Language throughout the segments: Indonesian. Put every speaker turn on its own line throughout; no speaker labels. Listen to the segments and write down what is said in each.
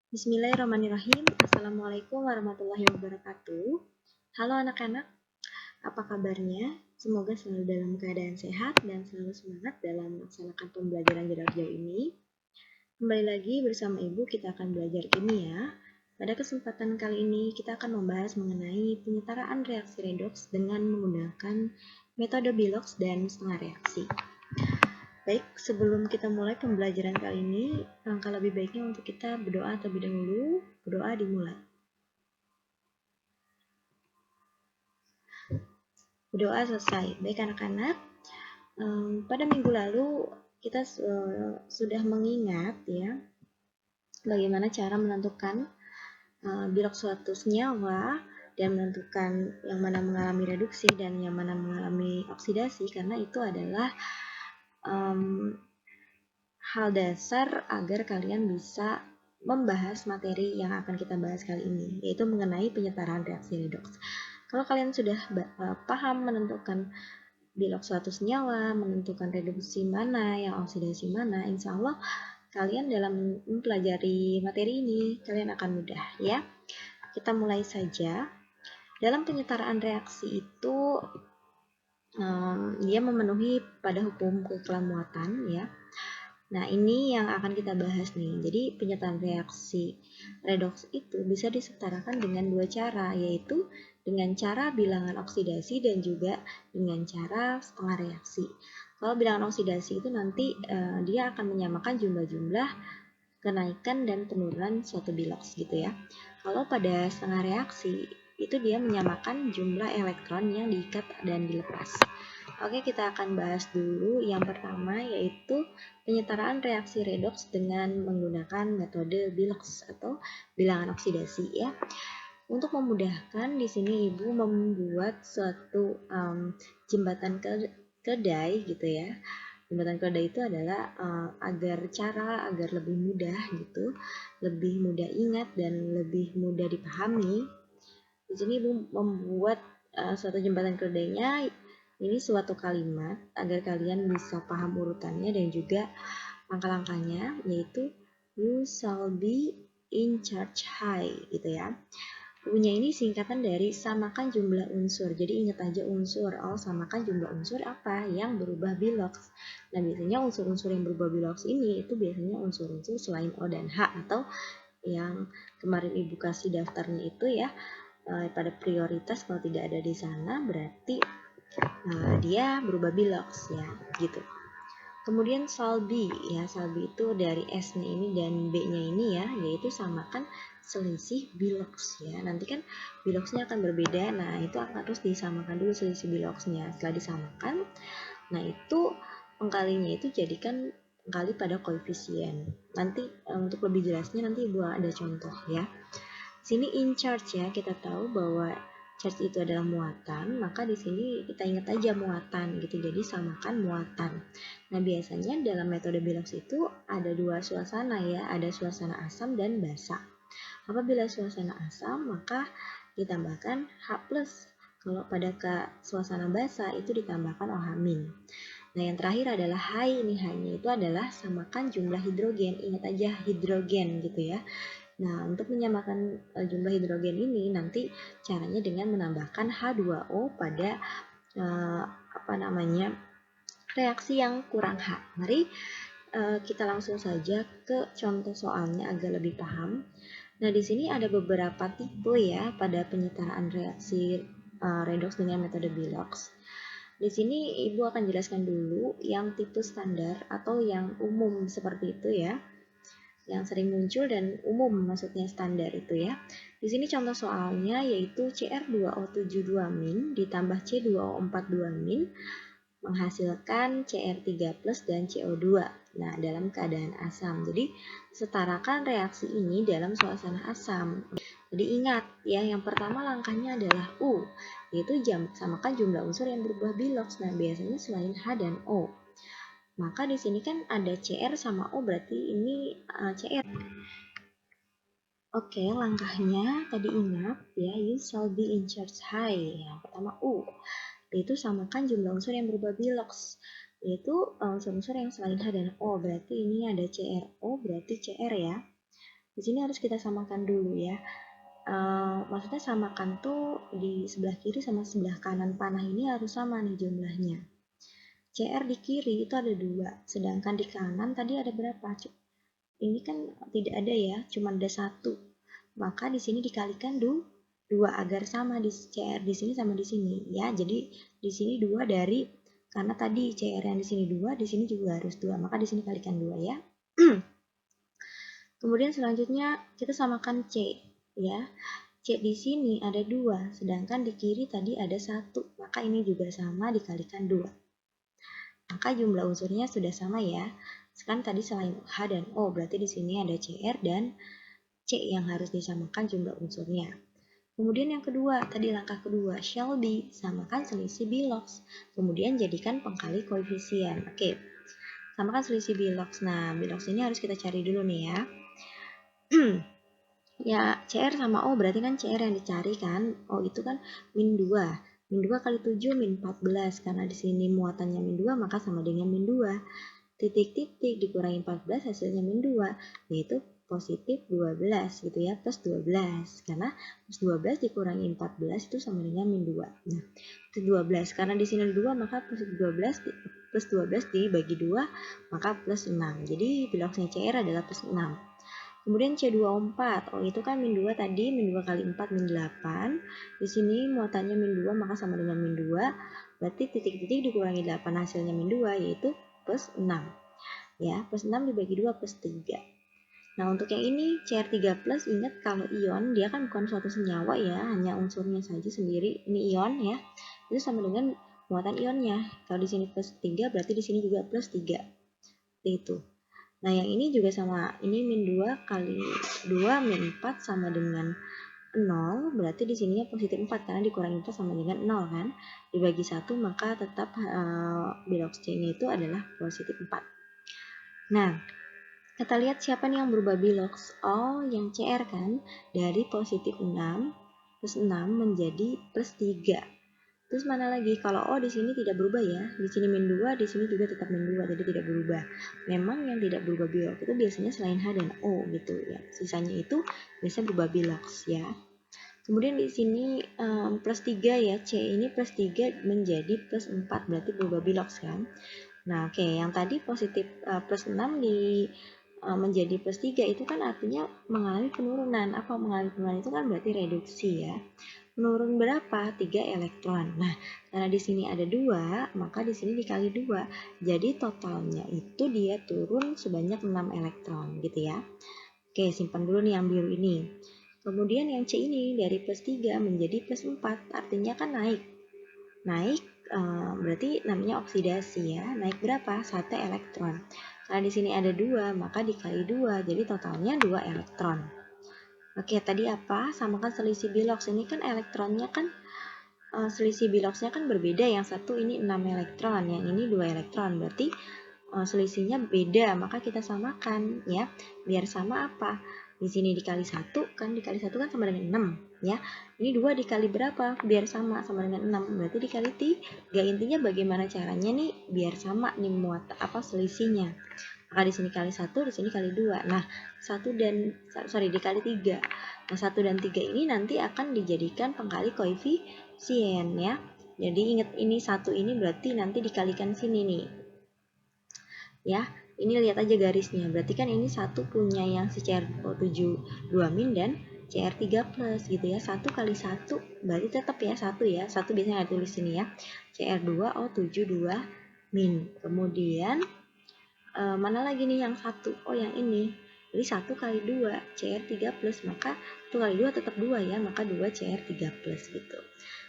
Bismillahirrahmanirrahim. Assalamualaikum warahmatullahi wabarakatuh. Halo anak-anak, apa kabarnya? Semoga selalu dalam keadaan sehat dan selalu semangat dalam melaksanakan pembelajaran jarak jauh ini. Kembali lagi bersama Ibu, kita akan belajar kimia. Pada kesempatan kali ini, kita akan membahas mengenai penyetaraan reaksi redoks dengan menggunakan metode Bilox dan setengah reaksi. Baik, sebelum kita mulai pembelajaran kali ini, langkah lebih baiknya untuk kita berdoa terlebih dahulu. Berdoa dimulai. Berdoa selesai. Baik anak-anak, pada minggu lalu kita sudah mengingat ya bagaimana cara menentukan Bilox suatu senyawa dan menentukan yang mana mengalami reduksi dan yang mana mengalami oksidasi, karena itu adalah hal dasar agar kalian bisa membahas materi yang akan kita bahas kali ini, yaitu mengenai penyetaraan reaksi redoks. Kalau kalian sudah paham menentukan Bilox suatu senyawa, menentukan reduksi mana, yang oksidasi mana, insya Allah kalian dalam mempelajari materi ini, kalian akan mudah ya. Kita mulai saja. Dalam penyetaraan reaksi itu, dia memenuhi pada hukum kekebalan muatan ya. Nah, ini yang akan kita bahas nih. Jadi, penyetaraan reaksi redoks itu bisa disetarakan dengan dua cara, yaitu dengan cara bilangan oksidasi dan juga dengan cara setengah reaksi. Kalau bilangan oksidasi itu nanti dia akan menyamakan jumlah-jumlah kenaikan dan penurunan suatu biloks gitu ya. Kalau pada setengah reaksi, itu dia menyamakan jumlah elektron yang diikat dan dilepas. Oke, kita akan bahas dulu yang pertama, yaitu penyetaraan reaksi redoks dengan menggunakan metode Bilox atau bilangan oksidasi ya. Untuk memudahkan, di sini Ibu membuat suatu jembatan keledai gitu ya. Jembatan keledai itu adalah agar lebih mudah gitu, lebih mudah ingat dan lebih mudah dipahami. Di sini Ibu membuat suatu jembatan keledainya. Ini suatu kalimat agar kalian bisa paham urutannya dan juga langkah-langkahnya, yaitu you shall be in charge high gitu ya. U-nya ini singkatan dari samakan jumlah unsur. Jadi ingat aja unsur. Oh, samakan jumlah unsur apa yang berubah Bilox. Nah, biasanya unsur-unsur yang berubah Bilox ini itu biasanya unsur-unsur selain O dan H, atau yang kemarin Ibu kasih daftarnya itu ya. Pada prioritas, kalau tidak ada di sana berarti dia berubah Bilox ya gitu. Kemudian salbi ya, salbi itu dari S-nya ini dan B-nya ini ya, yaitu samakan selisih Bilox ya. Nanti kan Biloxnya akan berbeda, nah itu akan terus disamakan dulu selisih Biloxnya. Setelah disamakan, nah itu pengkalinya itu jadikan pengkali pada koefisien. Nanti untuk lebih jelasnya nanti Ibu ada contoh ya. Sini in charge ya, kita tahu bahwa charge itu adalah muatan, maka di sini kita ingat aja muatan gitu, jadi samakan muatan. Nah, biasanya dalam metode Bilox itu ada dua suasana ya, ada suasana asam dan basa. Apabila suasana asam, maka ditambahkan H+. Kalau pada suasana basa itu ditambahkan OH-. Nah, yang terakhir adalah high. Ini high-nya itu adalah samakan jumlah hidrogen. Ingat aja hidrogen gitu ya. Nah, untuk menyamakan jumlah hidrogen ini nanti caranya dengan menambahkan H2O pada reaksi yang kurang H. Mari kita langsung saja ke contoh soalnya agar lebih paham. Nah, di sini ada beberapa tipe ya pada penyetaraan reaksi redoks dengan metode Bilox. Di sini Ibu akan jelaskan dulu yang tipe standar atau yang umum seperti itu ya, yang sering muncul dan umum, maksudnya standar itu ya. Di sini contoh soalnya yaitu Cr2O72- ditambah C2O42- menghasilkan Cr3+ dan CO2. Nah, dalam keadaan asam. Jadi, setarakan reaksi ini dalam suasana asam. Jadi ingat ya, yang pertama langkahnya adalah U, yaitu samakan jumlah unsur yang berubah Bilox. Nah, biasanya selain H dan O. Maka di sini kan ada Cr sama O, berarti ini Cr. Oke, langkahnya tadi ingat ya, you shall be in charge high. Yang pertama U, yaitu samakan jumlah unsur yang berubah Bilox, yaitu unsur-unsur yang selain H dan O. Berarti ini ada CrO, berarti Cr ya. di sini harus kita samakan dulu ya. Maksudnya samakan tuh di sebelah kiri sama sebelah kanan panah ini harus sama nih jumlahnya. CR di kiri itu ada 2, sedangkan di kanan tadi ada berapa? Ini kan tidak ada ya, cuma ada 1. Maka di sini dikalikan 2 agar sama di CR di sini sama di sini ya. Jadi di sini 2 dari, karena tadi CR yang di sini 2, di sini juga harus 2, maka di sini kalikan 2 ya. Kemudian selanjutnya kita samakan C ya. C di sini ada 2, sedangkan di kiri tadi ada 1, maka ini juga sama dikalikan 2. Maka jumlah unsurnya sudah sama ya. Sekarang tadi selain H dan O, berarti di sini ada CR dan C yang harus disamakan jumlah unsurnya. Kemudian yang kedua, tadi langkah kedua, shall be, samakan selisih Bilox. Kemudian jadikan pengkali koefisien. Oke, samakan selisih Bilox. Nah, Bilox ini harus kita cari dulu nih ya. Ya, CR sama O berarti kan CR yang dicari kan. O itu kan min 2. Min 2 kali 7 min 14. Karena di sini muatannya min 2 maka sama dengan min 2. Titik-titik dikurangi 14 hasilnya min 2, yaitu positif 12 gitu ya, plus 12. Karena plus 12 dikurangi 14 itu sama dengan min 2. Nah, itu 12. Karena di sini ada 2 maka positif 12 plus 12 dibagi 2 maka plus 6. Jadi biloxnya CR adalah plus 6. Kemudian C24, oh itu kan min 2 tadi, min 2 kali 4 min 8. Di sini muatannya min 2 maka sama dengan min 2. Berarti titik-titik dikurangi 8 hasilnya min 2 yaitu plus 6. Ya, plus 6 dibagi 2 plus 3. Nah, untuk yang ini CR3+, ingat kalau ion dia kan bukan suatu senyawa ya, hanya unsurnya saja sendiri. Ini ion ya. Itu sama dengan muatan ionnya. Kalau di sini plus 3 berarti di sini juga plus 3. Itu. Nah, yang ini juga sama. Ini min 2 kali 2 min 4 sama dengan 0. Berarti di sininya positif 4 karena dikurangi 4 sama dengan 0 kan. Dibagi 1 maka tetap bilox C-nya itu adalah positif 4. Nah, kita lihat siapa nih yang berubah bilox. Oh, yang CR kan. Dari positif 6 plus 6 menjadi plus 3. Terus mana lagi? Kalau O di sini tidak berubah ya. Di sini min 2, di sini juga tetap min 2, jadi tidak berubah. Memang yang tidak berubah bilox itu biasanya selain H dan O gitu ya. Sisanya itu biasanya berubah bilox ya. Kemudian di sini plus 3 ya. C ini plus 3 menjadi plus 4, berarti berubah bilox kan. Nah, oke, yang tadi positif plus 6 menjadi plus 3 itu kan artinya mengalami penurunan. Apa mengalami penurunan itu kan berarti reduksi ya. Menurun berapa? 3 elektron. Nah, karena di sini ada 2, maka di sini dikali 2. Jadi totalnya itu dia turun sebanyak 6 elektron gitu ya. Oke, simpan dulu nih yang biru ini. Kemudian yang C ini dari plus 3 menjadi plus 4, artinya kan naik. Naik berarti namanya oksidasi ya. Naik berapa? 1 elektron. Karena di sini ada 2, maka dikali 2, jadi totalnya 2 elektron. Oke, tadi apa? Samakan selisih bilox. Ini kan elektronnya kan, selisih biloxnya kan berbeda. Yang satu ini 6 elektron, yang ini 2 elektron. Berarti selisihnya beda, maka kita samakan ya. Biar sama apa? Di sini dikali 1, kan dikali 1 kan sama dengan 6 ya. Ini 2 dikali berapa? Biar sama dengan 6. Berarti dikali 3. Intinya bagaimana caranya nih biar sama nih selisihnya. Maka di sini kali 1, di sini kali 2. Nah, dikali 3. Nah, 1 dan 3 ini nanti akan dijadikan pengkali koefisien ya. Jadi ingat ini 1 ini berarti nanti dikalikan sini nih. Ya, ini lihat aja garisnya. Berarti kan ini 1 punya yang si CR72 min dan CR3 plus gitu ya. 1 kali 1 berarti tetap ya 1 ya. 1 biasanya nggak tulis sini ya. CR2O72 min. Kemudian mana lagi nih yang 1? Oh, yang ini. Jadi 1 kali 2 CR3 plus, maka 1 kali 2 tetap 2 ya, maka 2 CR3 plus gitu.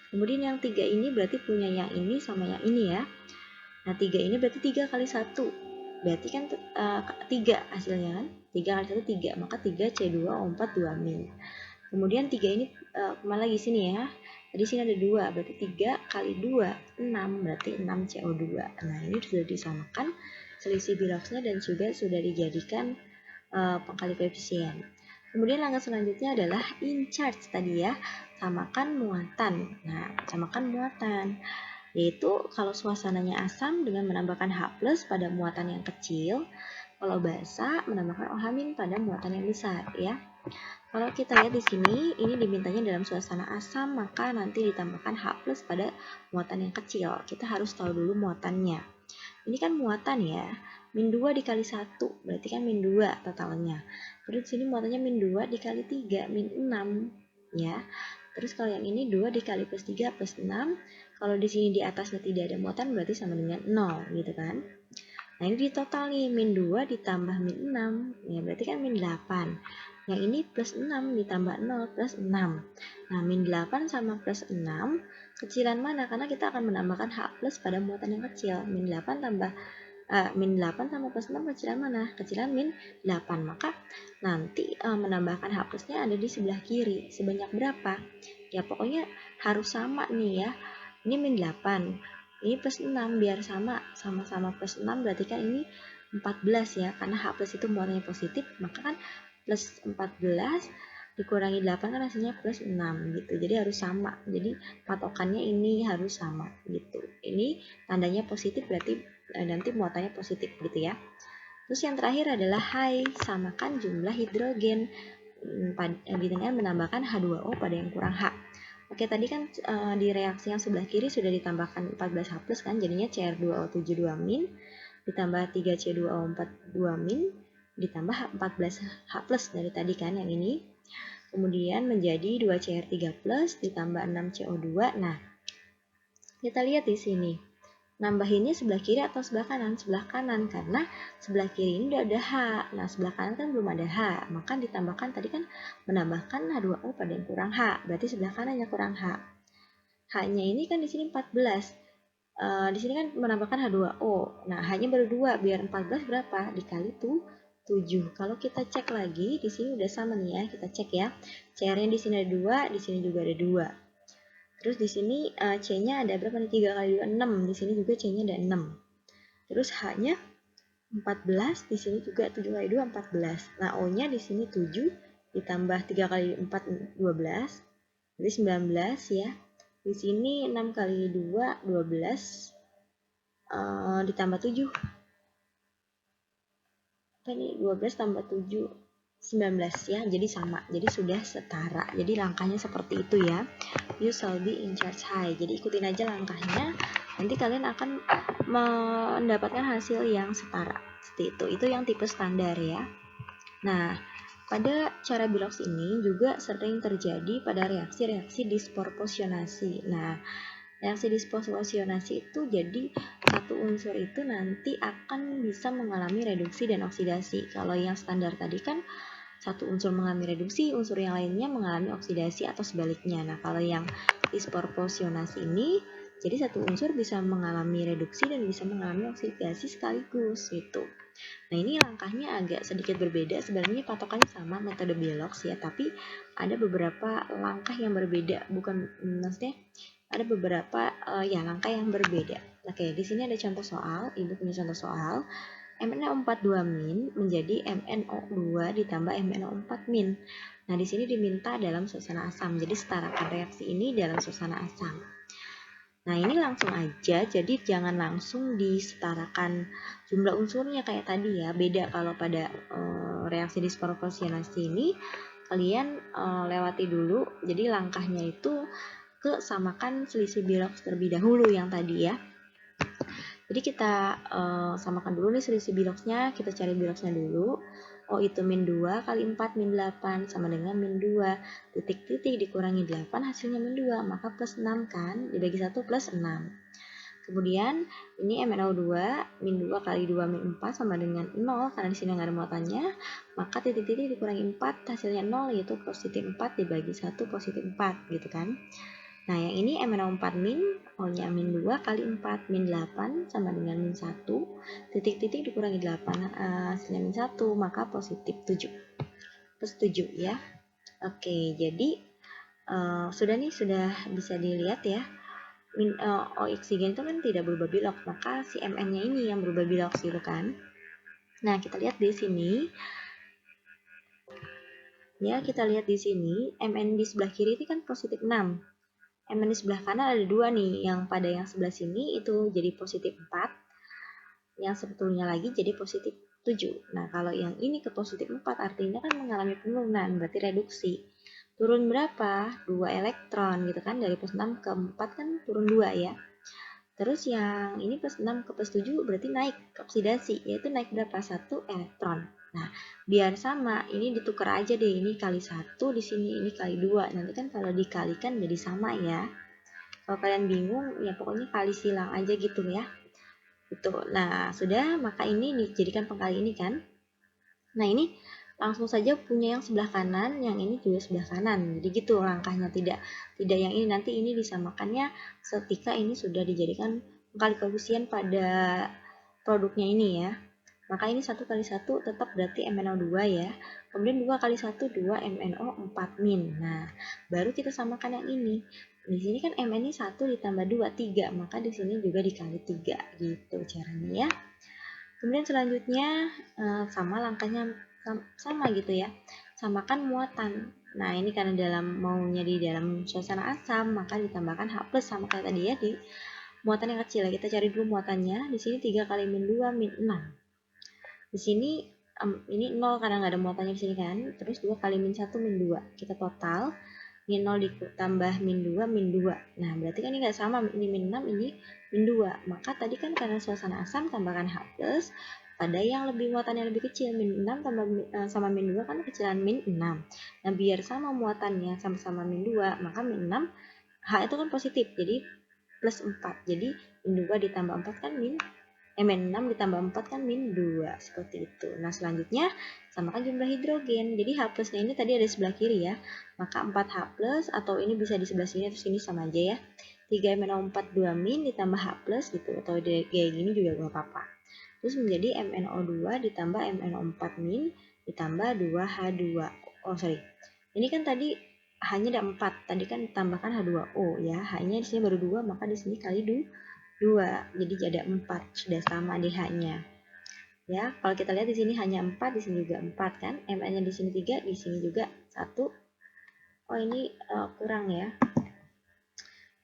Kemudian yang 3 ini berarti punya yang ini sama yang ini ya. Nah, 3 ini berarti 3 kali 1. Berarti kan 3 hasilnya kan. 3 kali 1 3, maka 3 C2O4 2 min. Kemudian 3 ini kemana lagi sini ya. Tadi sini ada 2, berarti 3 kali 2 6, berarti 6 CO2. Nah, ini sudah disamakan selisih biloxnya dan juga sudah dijadikan pengkali koefisien. Kemudian langkah selanjutnya adalah in charge tadi ya, samakan muatan. Nah, samakan muatan, yaitu kalau suasananya asam dengan menambahkan H+ pada muatan yang kecil, Kalau basa menambahkan OH- pada muatan yang besar ya. Kalau kita lihat di sini, ini dimintanya dalam suasana asam, maka nanti ditambahkan H+ pada muatan yang kecil. Kita harus tahu dulu muatannya. Ini kan muatan ya, min 2 dikali 1, berarti kan min 2 totalnya. Terus di sini muatannya min 2 dikali 3, min 6 ya. Terus kalau yang ini 2 dikali plus 3 plus 6, kalau di sini di atasnya tidak ada muatan berarti sama dengan 0 gitu kan. Nah ini di total nih, min 2 ditambah min 6, ya berarti kan min 8. Yang ini plus 6 ditambah 0 plus 6. Nah min 8 sama plus 6, kecilan mana? Karena kita akan menambahkan H+ pada muatan yang kecil. Min 8 tambah min 8 sama plus 6 kecilan mana? Kecilan min 8. Maka nanti menambahkan H+-nya ada di sebelah kiri. Sebanyak berapa? Ya pokoknya harus sama nih ya. Ini min 8. Ini plus 6 biar sama-sama plus 6 berarti kan ini 14 ya, karena H+ itu muatannya positif, maka kan plus 14 dikurangi 8 kan hasilnya plus 6 gitu. Jadi harus sama. Jadi patokannya ini harus sama gitu. Ini tandanya positif berarti nanti muatannya positif gitu ya. Terus yang terakhir adalah high, samakan jumlah hidrogen dengan menambahkan H2O pada yang kurang H. Oke, tadi kan di reaksi yang sebelah kiri sudah ditambahkan 14H+ kan, jadinya Cr2O72- ditambah 3C2O42- ditambah 14H+ dari tadi kan yang ini. Kemudian menjadi 2Cr3+ ditambah 6CO2. Nah, kita lihat di sini. Nambahinnya sebelah kiri atau sebelah kanan? Sebelah kanan, karena sebelah kiri ini udah ada H. Nah, sebelah kanan kan belum ada H. Maka ditambahkan tadi kan menambahkan H2O pada yang kurang H. Berarti sebelah kanan yang kurang H. H-nya ini kan di sini 14. Di sini kan menambahkan H2O. Nah, H-nya baru 2. Biar 14 berapa? Dikali tuh 7. Kalau kita cek lagi, di sini udah sama nih ya. Kita cek ya. CR-nya di sini ada 2, di sini juga ada 2. Terus di sini C-nya ada berapa nih? 3 kali 2, 6. Di sini juga C-nya ada 6. Terus H-nya 14, di sini juga 7 kali 2, 14. Nah, O-nya di sini 7, ditambah 3 kali 4, 12. Jadi 19 ya. Di sini 6 kali 2, 12. Ditambah 7. Apa ini? 12 tambah 7. 19 ya, jadi sama, jadi sudah setara. Jadi langkahnya seperti itu ya. You shall be in charge high. Jadi ikutin aja langkahnya, nanti kalian akan mendapatkan hasil yang setara. Seperti itu. Itu yang tipe standar ya. Nah, pada cara Bilox ini juga sering terjadi pada reaksi-reaksi disproporsionasi. Nah, reaksi disproporsionasi itu jadi satu unsur itu nanti akan bisa mengalami reduksi dan oksidasi. Kalau yang standar tadi kan satu unsur mengalami reduksi, unsur yang lainnya mengalami oksidasi atau sebaliknya. Nah, kalau yang disproporsionasi ini, jadi satu unsur bisa mengalami reduksi dan bisa mengalami oksidasi sekaligus gitu. Nah, ini langkahnya agak sedikit berbeda. Sebenarnya patokannya sama, metode Bilox ya, tapi ada beberapa langkah yang berbeda. Maksudnya ada beberapa langkah yang berbeda. Oke, di sini ada contoh soal. Ibu punya contoh soal. MnO42- menjadi MnO2 ditambah MnO4-. Nah, di sini diminta dalam suasana asam. Jadi setarakan reaksi ini dalam suasana asam. Nah, ini langsung aja. Jadi jangan langsung disetarakan jumlah unsurnya kayak tadi ya. Beda kalau pada reaksi disproporsionasi ini kalian lewati dulu. Jadi langkahnya itu samakan selisih Bilox terlebih dahulu yang tadi ya. Jadi kita samakan dulu nih selisih Biloxnya, kita cari Biloxnya dulu. O itu min 2 kali 4 min 8 sama dengan min 2. Titik-titik dikurangi 8 hasilnya min 2, maka plus 6 kan, dibagi 1 plus 6. Kemudian ini MnO2 min 2 kali 2 min 4 sama dengan 0, karena di sini nggak ada muatannya, maka titik-titik dikurangi 4 hasilnya 0, yaitu positif 4 dibagi 1 positif 4 gitu kan. Nah, yang ini MnO4-, O-nya min 2 kali 4 min 8 sama dengan min 1, titik-titik dikurangi 8 hasilnya min 1, maka positif 7. Plus 7 ya. Oke, jadi sudah bisa dilihat ya. Oksigen itu kan tidak berubah Bilox, maka si Mn-nya ini yang berubah Bilox gitu kan. Nah, kita lihat di sini. Ya, kita lihat di sini, Mn di sebelah kiri ini kan positif 6. Mn di sebelah kanan ada 2 nih, yang pada yang sebelah sini itu jadi positif 4, yang sebetulnya lagi jadi positif 7. Nah, kalau yang ini ke positif 4 artinya kan mengalami penurunan, berarti reduksi. Turun berapa? 2 elektron gitu kan, dari plus 6 ke 4 kan turun 2 ya. Terus yang ini plus 6 ke plus 7 berarti naik oksidasi, yaitu naik berapa? 1 elektron. Nah, biar sama, ini ditukar aja deh, ini kali 1 di sini, ini kali 2. Nanti kan kalau dikalikan jadi sama ya. Kalau kalian bingung, ya pokoknya kali silang aja gitu ya. Gitu. Nah, sudah, maka ini dijadikan pengkali ini kan. Nah, ini langsung saja punya yang sebelah kanan, yang ini juga sebelah kanan. Jadi gitu langkahnya, tidak yang ini, nanti ini disamakannya ketika ini sudah dijadikan pengkali koefisien pada produknya ini ya. Maka ini 1 kali 1 tetap berarti MnO2 ya. Kemudian 2 kali 1 2 MnO4 min. Nah, baru kita samakan yang ini. Di sini kan Mn ini 1 ditambah 2 3, maka di sini juga dikali 3 gitu caranya ya. Kemudian selanjutnya sama langkahnya sama gitu ya. Samakan muatan. Nah, ini karena maunya di dalam suasana asam, maka ditambahkan H+ sama kayak tadi ya di muatan yang kecil. Kita cari dulu muatannya. Di sini 3 kali min 2 min 6. Di sini ini 0 karena nggak ada muatannya di sini kan. Terus 2 kali min 1 min 2. Kita total min 0 ditambah min 2 min 2. Nah, berarti kan ini nggak sama, ini min 6, ini min 2. Maka tadi kan karena suasana asam tambahkan H+, pada yang lebih muatannya lebih kecil, min 6 tambah sama min 2 kan kecilan min 6. Nah, biar sama muatannya sama-sama min 2, maka min 6 H itu kan positif, jadi plus 4. Jadi min 2 ditambah 4 kan min 6 ditambah 4 kan min 2, seperti itu. Nah, selanjutnya samakan jumlah hidrogen. Jadi H+ nya ini tadi ada di sebelah kiri ya. Maka 4H+, atau ini bisa di sebelah sini atau sini sama aja ya. 3MnO4 2 min ditambah H+ gitu, atau kayak gini juga gak apa-apa. Terus menjadi MnO2 ditambah MnO4 min ditambah 2H2. Oh, sorry. Ini kan tadi hanya ada 4, tadi kan tambahkan H2O ya. H-nya di sini baru 2, maka di sini kali 2, jadi ada 4, sudah sama DH-nya. Ya, kalau kita lihat di sini hanya 4, di sini juga 4 kan. Mn-nya di sini 3, di sini juga 1. Oh, ini kurang ya.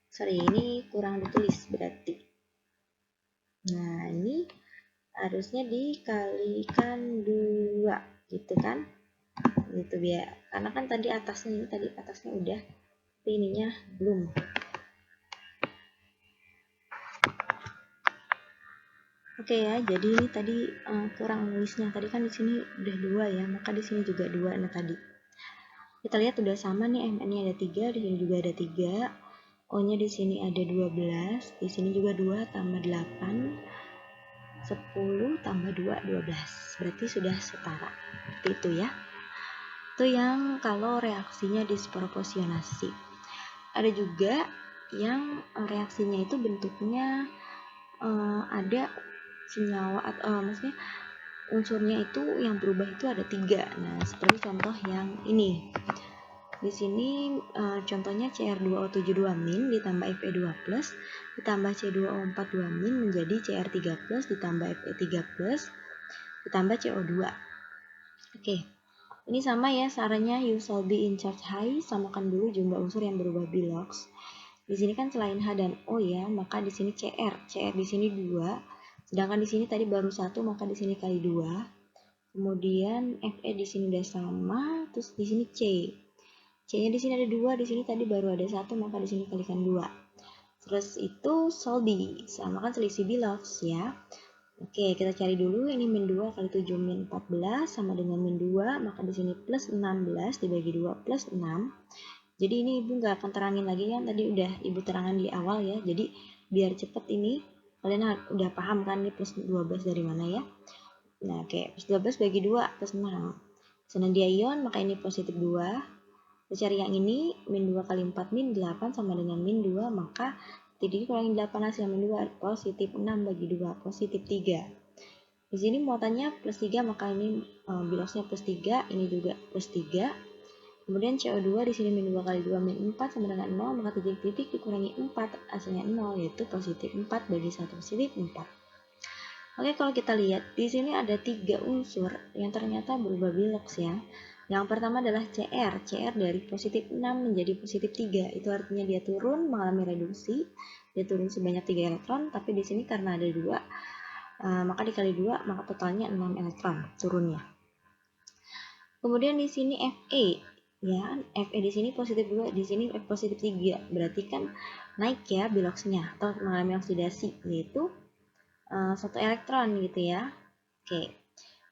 Sorry, ini kurang ditulis berarti. Nah, ini harusnya dikalikan 2, gitu kan. Gitu biar, karena kan tadi atasnya udah, tapi ininya belum. Oke ya, jadi ini tadi kurang nulisnya. Tadi kan di sini udah 2 ya, maka di sini juga 2. Nah, tadi kita lihat udah sama nih, Mn-nya ada 3, di sini juga ada 3. O-nya di sini ada 12, di sini juga 2 tambah 8, 10 tambah 2, 12. Berarti sudah setara. Seperti itu ya. Itu yang kalau reaksinya disproporsionasi. Ada juga yang reaksinya itu bentuknya ada senyawa atau maksudnya unsurnya itu yang berubah itu ada 3. Nah, seperti contoh yang ini. Di sini contohnya Cr2O72- ditambah Fe2+ ditambah C2O42- menjadi Cr3+ ditambah Fe3+ ditambah CO2. Oke. Ini sama ya caranya, you shall be in charge high, samakan dulu jumlah unsur yang berubah bilox. Di sini kan selain H dan O ya, maka di sini Cr di sini 2. Sedangkan di sini tadi baru 1, maka di sini kali 2. Kemudian Fe di sini udah sama, terus di sini C. C-nya di sini ada 2, di sini tadi baru ada 1, maka di sini kalikan 2. Terus itu solbi, sama kan selisih bilox ya. Oke, kita cari dulu ini min 2 kali 7 min 14 sama dengan min 2, maka di sini plus 16 dibagi 2 plus 6. Jadi ini ibu nggak akan terangin lagi kan, tadi udah ibu terangkan di awal ya. Jadi biar cepet ini kalian udah paham kan ini plus 12 dari mana ya. Nah, oke, plus 12 bagi 2 plus 6. Karena dia ion, maka ini positif 2. Kita cari yang ini, min 2 kali 4 min 8 sama dengan min 2, maka jadi kurangin 8 hasil min 2, positif 6 bagi 2, positif 3. Di sini muatannya plus 3, maka ini biloxnya plus 3, ini juga plus 3. Kemudian CO2 di sini min 2 kali 2 min 4 sama dengan 0, maka titik-titik dikurangi 4, hasilnya 0, yaitu positif 4 bagi 1 positif 4. Oke, kalau kita lihat, di sini ada 3 unsur yang ternyata berubah bilox ya. Yang pertama adalah Cr dari positif 6 menjadi positif 3. Itu artinya dia turun, mengalami reduksi. Dia turun sebanyak 3 elektron, tapi di sini karena ada 2 maka dikali 2 maka totalnya 6 elektron turunnya. Kemudian di sini Fe ya, Fe di sini positif 2, di sini F positif 3, berarti kan naik ya biloxnya atau mengalami oksidasi, yaitu 1 elektron gitu ya. Oke.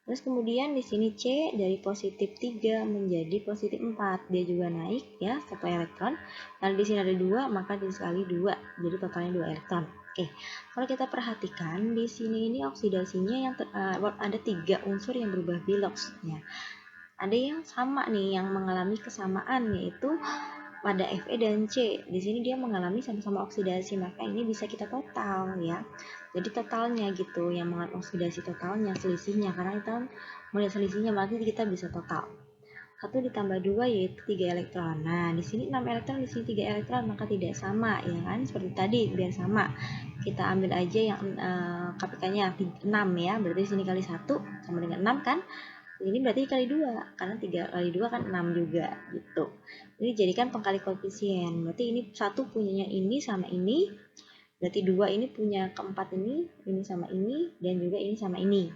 Terus kemudian di sini C dari positif 3 menjadi positif 4, dia juga naik ya 1 elektron. Kalau di sini ada 2 maka dikali 2, jadi totalnya 2 elektron. Oke. Kalau kita perhatikan di sini ini oksidasinya yang ada 3 unsur yang berubah biloxnya. Ada yang sama nih, yang mengalami kesamaan, yaitu pada Fe dan C. Di sini dia mengalami sama-sama oksidasi, maka ini bisa kita total ya. Jadi totalnya gitu, yang mengalami oksidasi totalnya, selisihnya, karena kita melihat selisihnya berarti kita bisa total. 1 ditambah 2 yaitu 3 elektron. Nah, di sini 6 elektron, di sini 3 elektron, maka tidak sama ya kan? Seperti tadi, biar sama. Kita ambil aja yang KPK-nya 6 ya, berarti di sini kali 1 sama dengan 6 kan? Ini berarti kali 2, karena 3 kali 2 kan 6 juga gitu. Ini jadikan pengkali koefisien. Berarti ini 1 punyanya ini sama ini. Berarti 2 ini punya keempat ini sama ini, dan juga ini sama ini.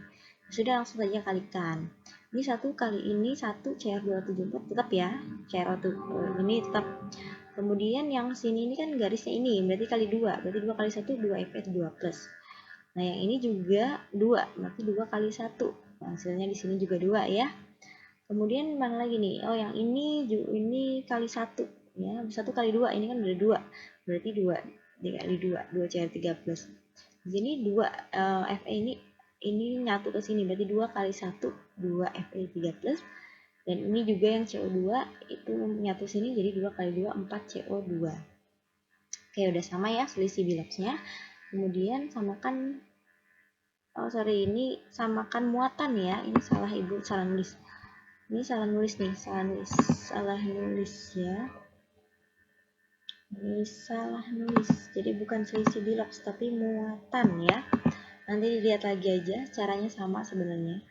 Sudah, langsung saja kalikan. Ini 1 kali ini 1 CR274 tetap ya. CR2 ini tetap. Kemudian yang sini ini kan garisnya ini, berarti kali 2. Berarti 2 kali 1 2 Fs 2 plus. Nah, yang ini juga 2, berarti 2 kali 1. Nah, hasilnya di sini juga 2 ya. Kemudian mana lagi nih? Oh, yang ini kali 1 ya. 1 kali 2, ini kan udah 2. Berarti 2 dikali 2, 2 CR3 plus. Di sini 2 Fe ini nyatu ke sini, berarti 2 kali 1 2 Fe3 plus. Dan ini juga yang CO2 itu nyatu sini, jadi 2 kali 2 4 CO2. Oke, udah sama ya selisih biloxnya. Kemudian samakan ini samakan muatan ya. Ini salah ibu, salah nulis. Ini salah nulis nih, salah nulis ya. Ini salah nulis. Jadi bukan selisih bilox tapi muatan ya. Nanti dilihat lagi aja, caranya sama sebenarnya.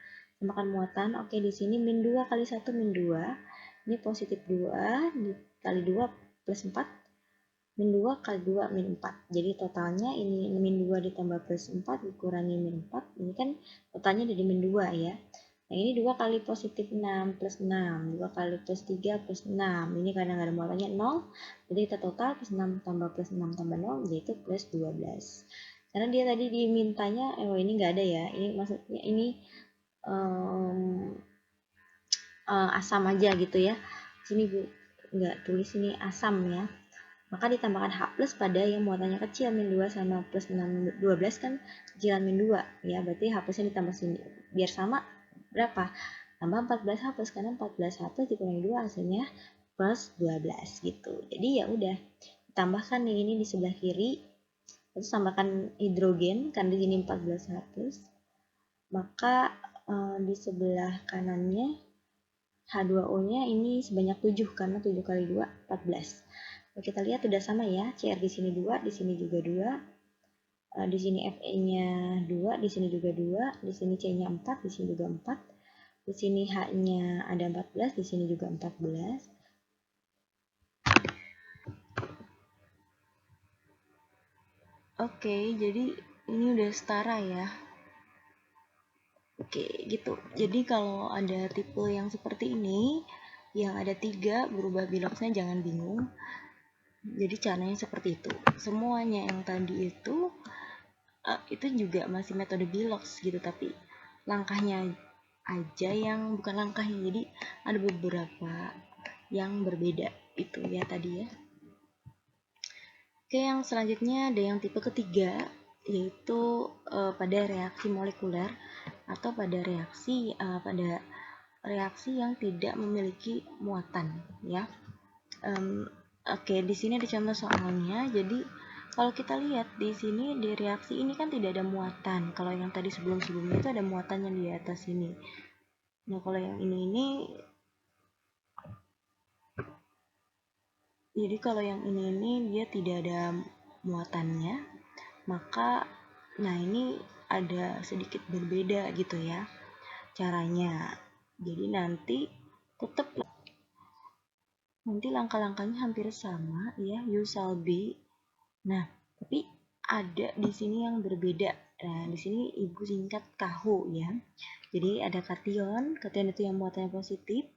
Samakan muatan. Oke, di sini min 2 kali 1 min 2. Ini positif 2 dikali 2 plus 4. Min 2 kali 2 min 4. Jadi totalnya ini min 2 ditambah plus 4 dikurangi min 4. Ini kan totalnya jadi min 2 ya. Nah, ini 2 kali positif 6 plus 6. 2 kali plus 3 plus 6. Ini karena nggak ada muatannya 0. Jadi kita total plus 6 tambah plus 6 tambah 0 yaitu plus 12. Karena dia tadi dimintanya, ini nggak ada ya. Ini maksudnya ini asam aja gitu ya. Sini Bu nggak tulis ini asam ya. Maka ditambahkan H plus pada yang muatannya kecil, min 2 sama plus 6, 12 kan kecilan min 2 ya, berarti H plusnya ditambah sini biar sama berapa, tambah 14 H plus, karena 14 H plus dikurangi 2 hasilnya plus 12 gitu. Jadi ya udah, tambahkan nih ini di sebelah kiri, terus tambahkan hidrogen kan di sini 14 H plus, maka di sebelah kanannya H2O nya ini sebanyak 7, karena 7 kali 2 14. Kita lihat sudah sama ya, CR di sini 2, di sini juga 2. Di sini Fe-nya 2, di sini juga 2, di sini C-nya 4, di sini juga 4. Di sini H-nya ada 14, di sini juga 14. Oke, jadi ini udah setara ya. Oke, gitu. Jadi kalau ada tipe yang seperti ini, yang ada 3 berubah biloxnya, jangan bingung. Jadi caranya seperti itu. Semuanya yang tadi itu juga masih metode bilox gitu, tapi langkahnya aja yang bukan langkahnya. Jadi ada beberapa yang berbeda itu ya tadi ya. Oke, yang selanjutnya ada yang tipe ketiga, yaitu pada reaksi molekuler atau pada reaksi yang tidak memiliki muatan ya. Oke, di sini ada contoh soalnya. Jadi kalau kita lihat di sini di reaksi ini kan tidak ada muatan. Kalau yang tadi sebelum-sebelumnya itu ada muatannya di atas sini. Nah, kalau yang ini jadi kalau yang ini dia tidak ada muatannya, maka nah ini ada sedikit berbeda gitu ya caranya. Jadi nanti tetap langkah-langkahnya hampir sama ya, you shall be. Nah, tapi ada di sini yang berbeda Nah, di sini ibu singkat KH ya. Jadi ada kation itu yang muatannya positif,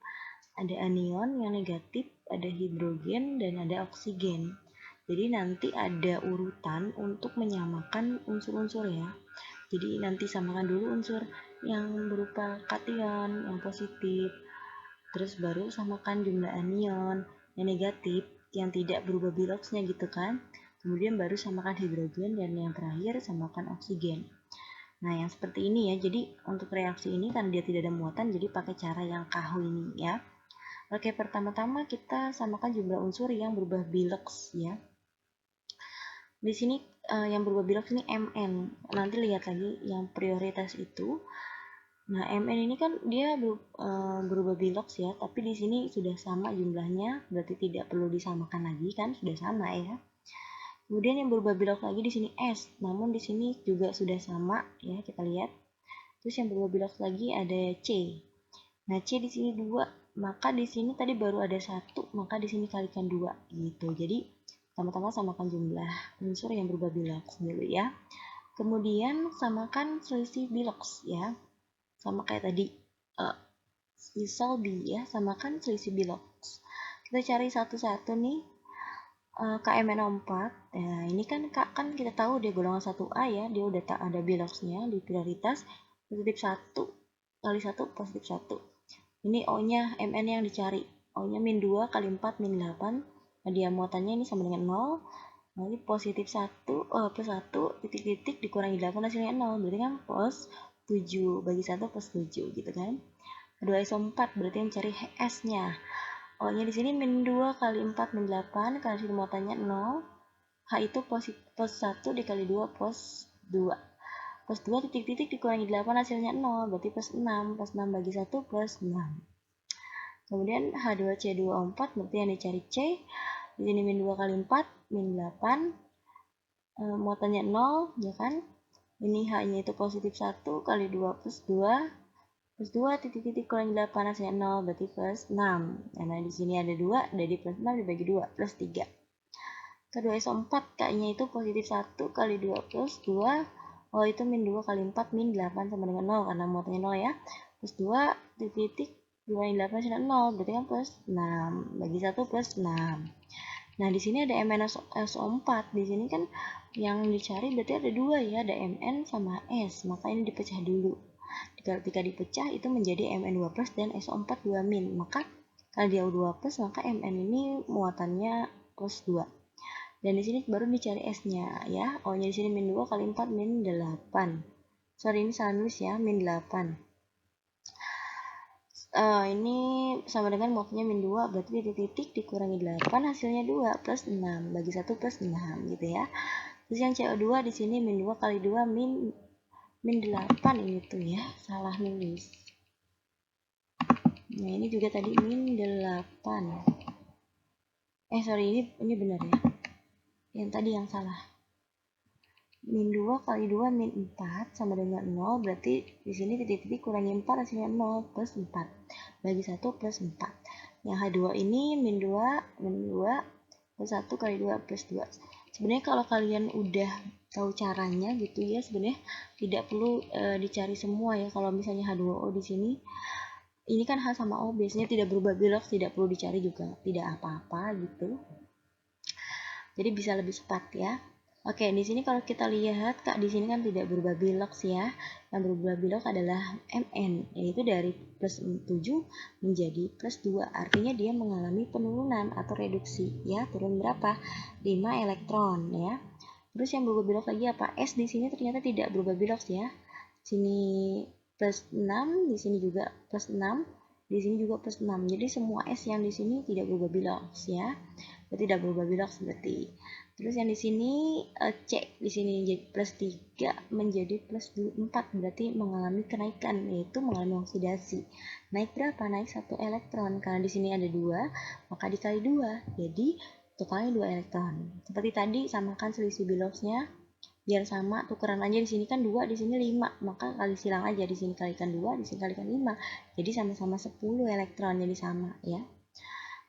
ada anion yang negatif, ada hidrogen, dan ada oksigen. Jadi nanti ada urutan untuk menyamakan unsur-unsur ya. Jadi nanti samakan dulu unsur yang berupa kation yang positif, terus baru samakan jumlah anion yang negatif yang tidak berubah biloxnya gitu kan. Kemudian baru samakan hidrogen, dan yang terakhir samakan oksigen. Nah, yang seperti ini ya. Jadi untuk reaksi ini kan dia tidak ada muatan, jadi pakai cara yang KH ini ya. Oke, pertama-tama kita samakan jumlah unsur yang berubah bilox ya. Di sini yang berubah bilox ini Mn. Nanti lihat lagi yang prioritas itu. Nah, Mn ini kan dia berubah bilox ya, tapi di sini sudah sama jumlahnya, berarti tidak perlu disamakan lagi kan, sudah sama ya. Kemudian yang berubah bilox lagi di sini S, namun di sini juga sudah sama ya, kita lihat. Terus yang berubah bilox lagi ada C. Nah, C di sini 2, maka di sini tadi baru ada 1, maka di sini kalikan 2 gitu. Jadi pertama-tama samakan jumlah unsur yang berubah bilox dulu ya. Kemudian samakan selisih bilox ya. Sama kayak tadi misal B ya, samakan selisih bilox. Kita cari satu-satu nih. KMNO4. Nah, ini kan kita tahu dia golongan 1A ya, dia udah tak ada biloxnya di prioritas positif 1 kali 1 positif 1. Ini O-nya Mn yang dicari. O-nya min 2 kali 4 min 8. Nah, dia muatannya ini sama dengan 0. Nah, ini positif 1 plus 1 titik-titik dikurangi 8 hasilnya 0. Berarti kan plus 7 bagi 1 plus 7 gitu kan. Kedua ISO4 berarti yang cari S-nya. O-nya di sini min 2 kali 4 min 8 kali hasil muatannya 0. H itu plus 1 dikali 2 plus 2. Plus 2 titik-titik dikurangi 8 hasilnya 0, berarti plus 6. Plus 6 bagi 1 plus 6. Kemudian H2C2O4 berarti yang dicari C. Di sini min 2 kali 4 min 8. Muatannya 0 ya kan. Ini H-nya itu positif 1 kali 2 plus 2. Plus 2 titik-titik kurangi 8 hasilnya 0, berarti plus 6. Karena di sini ada 2, jadi plus 6 dibagi 2 plus 3. Kedua ISO4 K-nya itu positif 1 kali 2 plus 2. Oh, itu min 2 kali 4 min 8 sama dengan 0 karena muatannya 0 ya. Plus 2 titik dikurangi 8 hasilnya 0, berarti kan plus 6. Bagi 1 plus 6. Nah, di sini ada MnSO4. Di sini kan yang dicari berarti ada 2 ya, ada Mn sama S. Maka ini dipecah dulu. Ketika dipecah itu menjadi Mn2 plus dan SO4 2 min. Maka kalau dia 2 plus maka Mn ini muatannya plus 2. Dan di sini baru dicari S-nya ya. O-nya di sini min 2 kali 4 min 8. Sorry, ini salah nulis ya, min 8. Ini sama dengan muatannya min 2, berarti titik-titik dikurangi 8 hasilnya 2 plus 6 bagi 1 plus 6 gitu ya. Terus yang CO2 di sini min 2 kali 2 min 8 ini tuh ya, salah nulis. Nah, ini juga tadi min 8. Sorry, ini benar ya. Yang tadi yang salah. Min 2 kali 2 min 4 sama dengan 0, berarti di sini titik-titik kurangi 4 hasilnya 0 plus 4. Bagi 1 plus 4. Yang H2 ini min 2 plus 1 kali 2 plus 2. Sebenarnya kalau kalian udah tahu caranya gitu ya, sebenarnya tidak perlu dicari semua ya. Kalau misalnya H2O di sini ini kan H sama O biasanya tidak berubah bilox, tidak perlu dicari juga, tidak apa-apa gitu. Jadi bisa lebih cepat ya. Oke, di sini kalau kita lihat Kak, di sini kan tidak berubah bilox ya. Yang berubah bilox adalah Mn, yaitu dari plus 7 menjadi plus 2. Artinya dia mengalami penurunan atau reduksi ya. Turun berapa? 5 elektron ya. Terus yang berubah bilox lagi apa? S di sini ternyata tidak berubah bilox ya. Sini plus 6, di sini juga plus 6, di sini juga plus 6. Jadi semua S yang di sini tidak berubah bilox ya. Berarti tidak berubah bilox berarti. Terus yang di sini C di sini jadi plus 3 menjadi plus 4, berarti mengalami kenaikan, yaitu mengalami oksidasi. Naik berapa? Naik 1 elektron. Karena di sini ada 2, maka dikali 2. Jadi totalnya 2 elektron. Seperti tadi samakan selisih biloxnya biar sama, tukeran aja. Di sini kan 2, di sini 5, maka kali silang aja, di sini kalikan 2, di sini kalikan 5. Jadi sama-sama 10 elektron, jadi sama ya.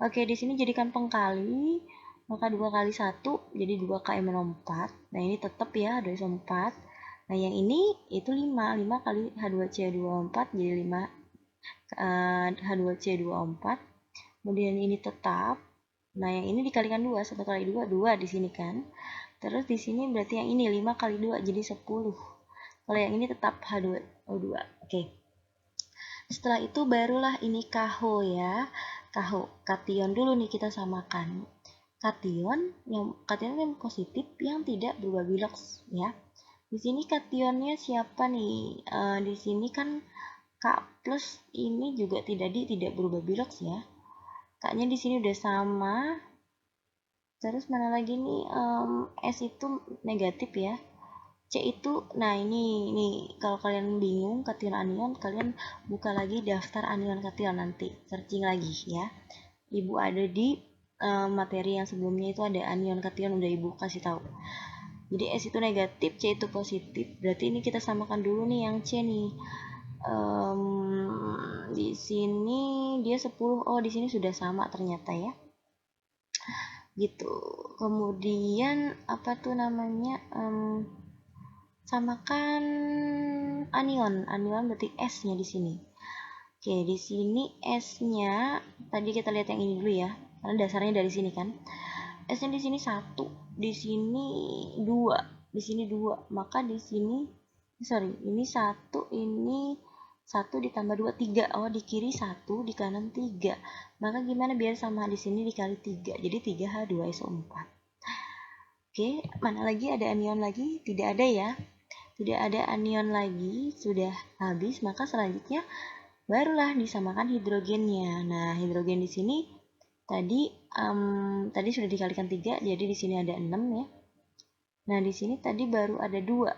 Oke, di sini jadikan pengkali, maka 2 kali 1 jadi 2 KMNO4. Nah, ini tetap ya, 2 ISO 4. Nah, yang ini itu 5 kali H2CO2O4 jadi 5 H2CO2O4. Kemudian ini tetap. Nah, yang ini dikalikan 2, 1 kali 2, 2 di sini kan. Terus di sini berarti yang ini 5 kali 2 jadi 10. Kalau yang ini tetap H2O2. Oke. Setelah itu barulah ini KO ya. KO, kation dulu nih kita samakan. Kation yang positif yang tidak berubah biloks ya. Di sini kationnya siapa nih? Di sini kan K plus ini juga tidak berubah biloks ya. K-nya di sini udah sama. Terus mana lagi nih? S itu negatif ya. C itu, nah ini kalau kalian bingung kation anion, kalian buka lagi daftar anion kation nanti, searching lagi ya. Ibu ada di materi yang sebelumnya itu ada anion kation, udah ibu kasih tahu. Jadi S itu negatif, C itu positif. Berarti ini kita samakan dulu nih yang C nih. Di sini dia 10. Oh, di sini sudah sama ternyata ya. Gitu. Kemudian apa tuh namanya? Samakan anion. Anion berarti S-nya di sini. Oke, di sini S-nya tadi kita lihat yang ini dulu ya. Karena dasarnya dari sini kan. S-nya di sini 1, di sini 2, di sini 2. Maka di sini ini 1, ini 1 ditambah 2, 3. Oh, di kiri 1, di kanan 3. Maka gimana biar sama di sini dikali 3. Jadi 3H2SO4. Oke, mana lagi ada anion lagi? Tidak ada ya. Tidak ada anion lagi, sudah habis. Maka selanjutnya barulah disamakan hidrogennya. Nah, hidrogen di sini tadi sudah dikalikan 3, jadi di sini ada 6 ya. Nah, di sini tadi baru ada 2.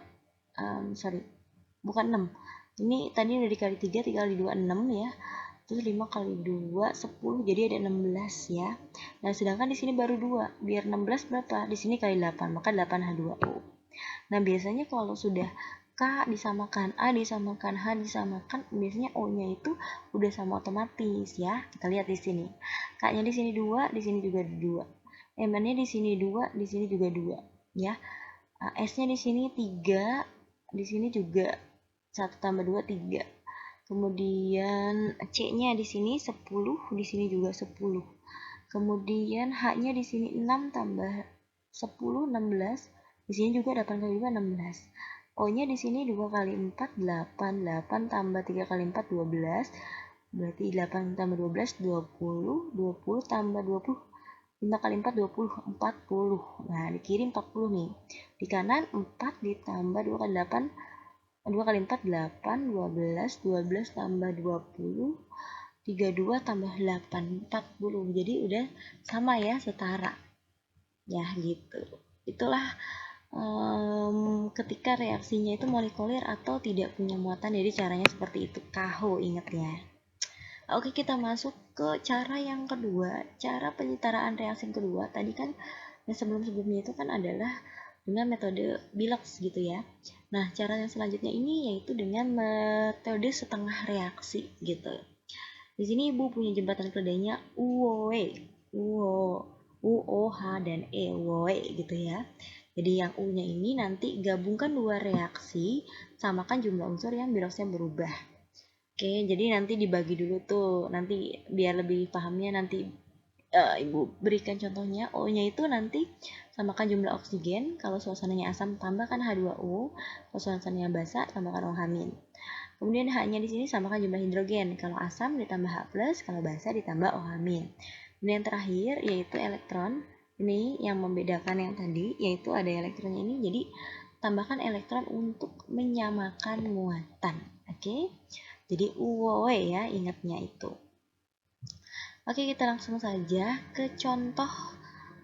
Bukan 6. Ini tadi udah dikali 3, 3 kali 2, 6 ya. Terus 5 kali 2, 10, jadi ada 16 ya. Nah, sedangkan di sini baru 2. Biar 16 berapa? Di sini kali 8, maka 8H2O. Nah, biasanya kalau sudah K disamakan A disamakan H disamakan, biasanya O-nya itu udah sama otomatis ya. Kita lihat di sini. K-nya di sini 2, di sini juga 2. M-nya di sini 2, di sini juga 2 ya. S-nya di sini 3, di sini juga 1 tambah 2 3. Kemudian C-nya di sini 10, di sini juga 10. Kemudian H-nya di sini 6 tambah 10 16. Di sini juga 8 kali 2 16. O-nya di sini 2 kali 4 8, 8 tambah 3 kali 4 12. Berarti 8 tambah 12 20, 20 tambah 20 5 kali 4 20, 40. Nah, di kiri 40 nih. Di kanan 4 ditambah 2 kali 8 2 kali 4 8, 12 12 tambah 20 32 tambah 8 40. Jadi udah sama ya, setara ya gitu. Itulah ketika reaksinya itu molekuler atau tidak punya muatan, jadi caranya seperti itu. KO, ingat ya. Oke, kita masuk ke cara yang kedua, cara penyetaraan reaksi yang kedua. Tadi kan yang sebelum-sebelumnya itu kan adalah dengan metode Bilox gitu ya. Nah, cara yang selanjutnya ini yaitu dengan metode setengah reaksi gitu. Di sini Ibu punya jembatan keledainya UOE, UOH dan EOE gitu ya. Jadi yang U-nya ini nanti gabungkan dua reaksi, samakan jumlah unsur yang biloxnya berubah. Oke, jadi nanti dibagi dulu tuh, nanti biar lebih pahamnya nanti Ibu berikan contohnya. O-nya itu nanti samakan jumlah oksigen, kalau suasananya asam tambahkan H2O, kalau suasananya basa tambahkan OH-. Kemudian H-nya di sini samakan jumlah hidrogen, kalau asam ditambah H+, kalau basa ditambah OH-. Kemudian yang terakhir yaitu elektron. Ini yang membedakan yang tadi, yaitu ada elektronnya ini, jadi tambahkan elektron untuk menyamakan muatan. Oke, jadi UOE ya, ingatnya itu. Oke, kita langsung saja ke contoh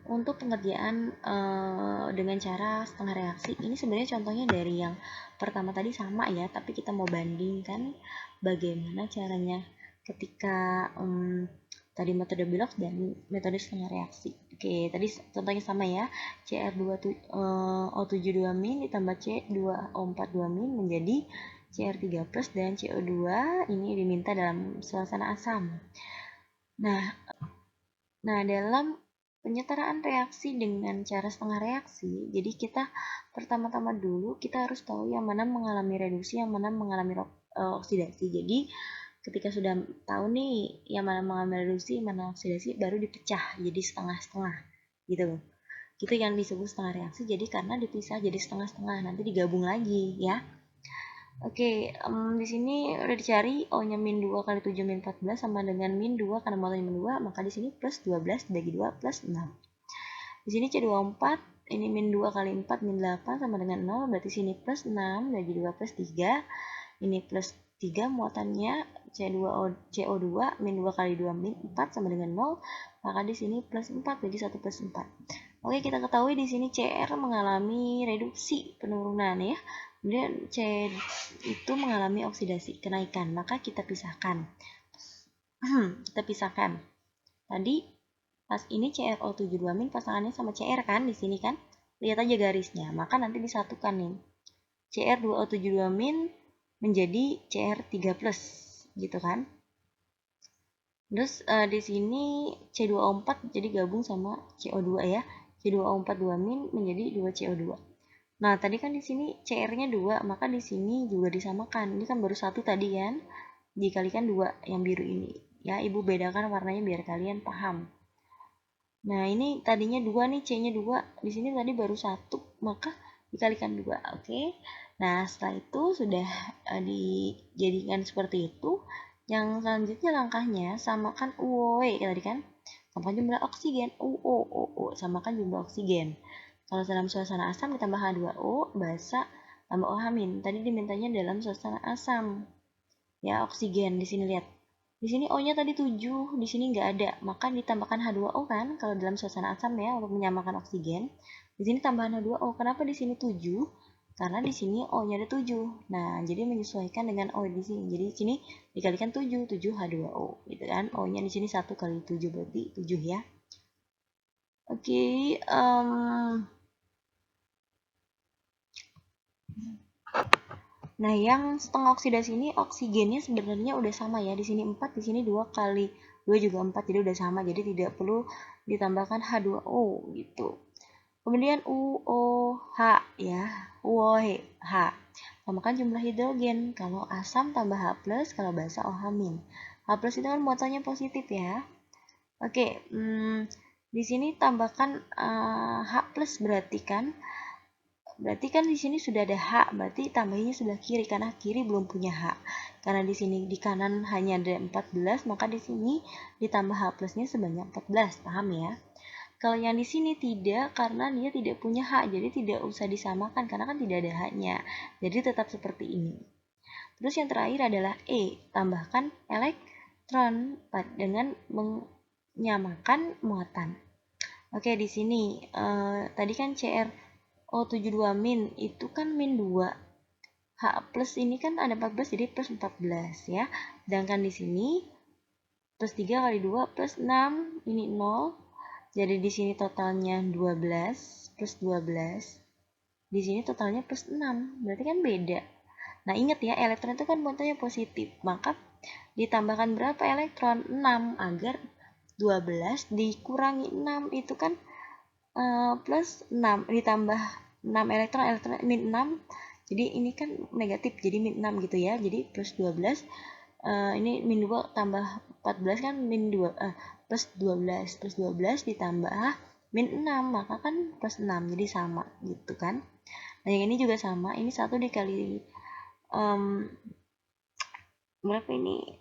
untuk pengerjaan dengan cara setengah reaksi. Ini sebenarnya contohnya dari yang pertama tadi sama ya, tapi kita mau bandingkan bagaimana caranya ketika tadi metode Bilox dan metode setengah reaksi. Oke, tadi contohnya sama ya. Cr2O7 min ditambah C2O4 2 min menjadi Cr3 plus dan CO2 ini diminta dalam suasana asam. Nah, dalam penyetaraan reaksi dengan cara setengah reaksi. Jadi kita pertama-tama dulu kita harus tahu yang mana mengalami reduksi, yang mana mengalami oksidasi. Jadi ketika sudah tahu nih yang mana mengalami reduksi, yang mana oksidasi, baru dipecah jadi setengah-setengah gitu. Gitu yang disebut setengah reaksi. Jadi karena dipisah jadi setengah-setengah, nanti digabung lagi ya. Oke, di sini udah dicari O-nya min 2 kali 7 min 14 sama dengan min 2 karena muatannya min 2, maka di sini plus 12 dibagi 2 plus 6. Di sini C24, ini min 2 kali 4 min 8 sama dengan 0, berarti sini plus 6 dibagi 2 plus 3. Ini plus 3 muatannya CO2 min 2 kali 2 min 4 sama dengan 0, maka di sini plus 4 bagi 1 plus 4. Oke, kita ketahui di sini CR mengalami reduksi penurunan ya. Kemudian C itu mengalami oksidasi, kenaikan. Maka kita pisahkan. Kita pisahkan. Tadi pas ini CrO72- pasangannya sama Cr kan di sini kan? Lihat aja garisnya. Maka nanti disatukan nih. Cr2O72- menjadi Cr3+ gitu kan? Terus di sini C2O4 jadi gabung sama CO2 ya. C2O4 2- menjadi 2CO2. Nah, tadi kan di sini CR-nya 2, maka di sini juga disamakan. Ini kan baru 1 tadi kan, dikalikan 2 yang biru ini. Ya, Ibu bedakan warnanya biar kalian paham. Nah, ini tadinya 2 nih, C-nya 2. Di sini tadi baru 1, maka dikalikan 2. Oke. Nah, setelah itu sudah dijadikan seperti itu. Yang selanjutnya langkahnya samakan UOE tadi kan. Samakan jumlah oksigen, UO, samakan jumlah oksigen. Kalau dalam suasana asam ditambah H2O, basa tambah OH-. Tadi dimintanya dalam suasana asam. Ya, oksigen di sini lihat. Di sini O-nya tadi 7, di sini nggak ada. Maka ditambahkan H2O kan kalau dalam suasana asam ya untuk menyamakan oksigen. Di sini tambahan H2O. Kenapa di sini 7? Karena di sini O-nya ada 7. Nah, jadi menyesuaikan dengan O di sini. Jadi di sini dikalikan 7, 7 H2O gitu kan. O-nya di sini 1 kali 7 berarti 7 ya. Oke, nah, yang setengah oksidasi ini oksigennya sebenarnya udah sama ya. Di sini 4, di sini 2 kali 2 juga 4, jadi udah sama. Jadi tidak perlu ditambahkan H2O gitu. Kemudian UOH ya, UOH. Tambahkan jumlah hidrogen. Kalau asam tambah H+, kalau basa OH-. H+ itu kan muatannya positif ya. Oke, di sini tambahkan H+ berarti kan di sini sudah ada H, berarti tambahnya sebelah kiri karena kiri belum punya H. Karena di sini di kanan hanya ada 14, maka di sini ditambah H+-nya sebanyak 14. Paham ya? Kalau yang di sini tidak, karena dia tidak punya H, jadi tidak usah disamakan karena kan tidak ada H-nya. Jadi tetap seperti ini. Terus yang terakhir adalah E, tambahkan elektron dengan menyamakan muatan. Oke, di sini tadi kan CrO72- itu kan min 2. H+ ini kan ada 14 jadi plus 14 ya. Sedangkan di sini plus 3 kali 2 plus 6, ini 0. Jadi di sini totalnya 12 plus 12. Di sini totalnya plus 6. Berarti kan beda. Nah, ingat ya, elektron itu kan muatannya positif. Maka ditambahkan berapa elektron? 6 agar 12 dikurangi 6 itu kan plus 6 ditambah 6 elektron min 6, jadi ini kan negatif jadi min 6 gitu ya, jadi plus 12 ini min 2 tambah 14 kan min 2 plus 12 ditambah min 6 maka kan plus 6 jadi sama gitu kan. Nah, yang ini juga sama, ini 1 dikali berapa ini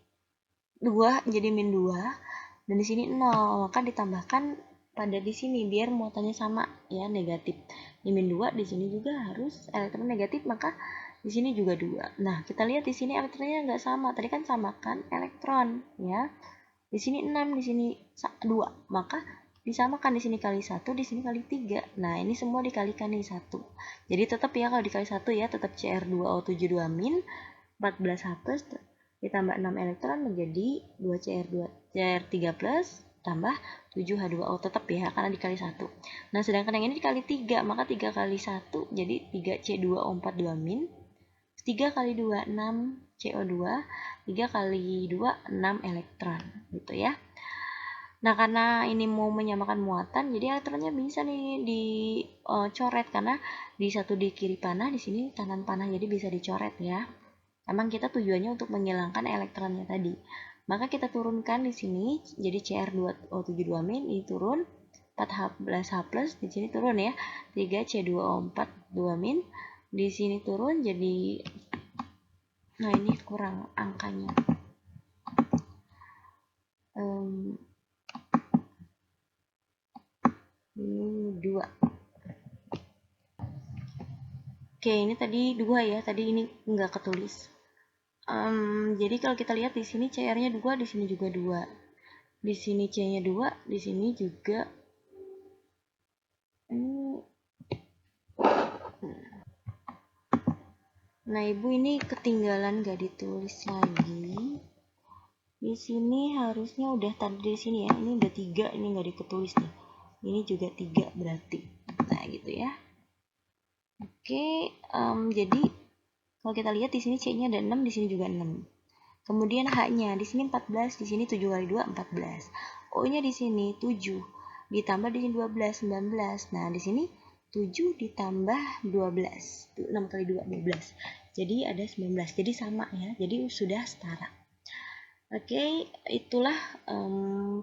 2 jadi min 2 dan di sini 0 maka ditambahkan pada di sini biar muatannya sama ya, negatif. Di min 2 di sini juga harus elektron negatif, maka di sini juga 2. Nah, kita lihat di sini elektronnya nggak sama. Tadi kan samakan elektron ya. Di sini 6, di sini 2. Maka disamakan di sini kali 1, di sini kali 3. Nah, ini semua dikalikan nih 1. Jadi tetap ya kalau dikali 1 ya tetap Cr2O72- 14H+ ditambah 6 elektron menjadi 2 Cr3+ tambah 7H2O tetap ya karena dikali 1. Nah, sedangkan yang ini dikali 3, maka 3 kali 1 jadi 3C2O42-. 3 kali 2 6 CO2, 3 kali 2 6 elektron gitu ya. Nah, karena ini mau menyamakan muatan, jadi elektronnya bisa nih dicoret karena di satu di kiri panah, di sini kanan panah, jadi bisa dicoret ya. Emang kita tujuannya untuk menghilangkan elektronnya tadi. Maka kita turunkan di sini, jadi CR2O72 min ini turun, 4H+H+, di sini turun ya, 3C2O42 min, di sini turun jadi, nah ini kurang angkanya. Ini 2. Oke, ini tadi 2 ya, tadi ini nggak ketulis. Jadi kalau kita lihat di sini CR-nya 2, di sini juga 2. Di sini C-nya 2, di sini juga Nah, Ibu ini ketinggalan nggak ditulis lagi. Di sini harusnya udah tadi di sini ya. Ini udah 3, ini nggak diketulis nih. Ini juga 3 berarti. Nah, gitu ya. Oke, jadi kalau kita lihat di sini C-nya ada 6, di sini juga 6. Kemudian H-nya di sini 14, di sini 7 kali 2 14. O-nya di sini 7, ditambah di sini 12 19. Nah, di sini 7 ditambah 12. 6 kali 2 12. Jadi ada 19. Jadi sama ya. Jadi sudah setara. Oke, itulah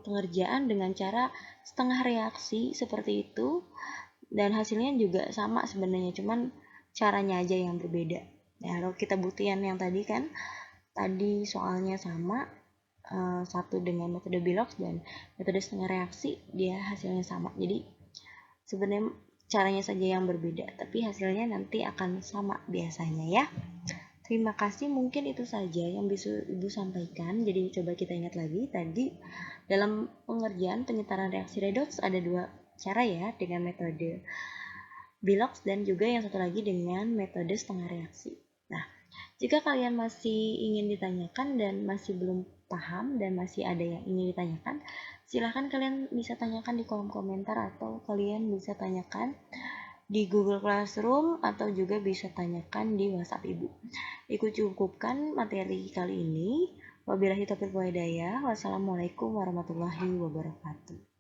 pengerjaan dengan cara setengah reaksi seperti itu, dan hasilnya juga sama sebenarnya, cuman caranya aja yang berbeda. Ya, kalau kita buktian yang tadi kan, tadi soalnya sama, satu dengan metode Bilox dan metode setengah reaksi, dia hasilnya sama. Jadi sebenarnya caranya saja yang berbeda, tapi hasilnya nanti akan sama biasanya ya. Terima kasih, mungkin itu saja yang bisa Ibu sampaikan. Jadi coba kita ingat lagi, tadi dalam pengerjaan penyetaran reaksi redox ada 2 cara ya, dengan metode Bilox dan juga yang satu lagi dengan metode setengah reaksi. Nah, jika kalian masih ingin ditanyakan dan masih belum paham dan masih ada yang ingin ditanyakan, silahkan kalian bisa tanyakan di kolom komentar atau kalian bisa tanyakan di Google Classroom atau juga bisa tanyakan di WhatsApp Ibu. Ibu cukupkan materi kali ini. Wabillahi taufiq wal hidayah. Wassalamualaikum warahmatullahi wabarakatuh.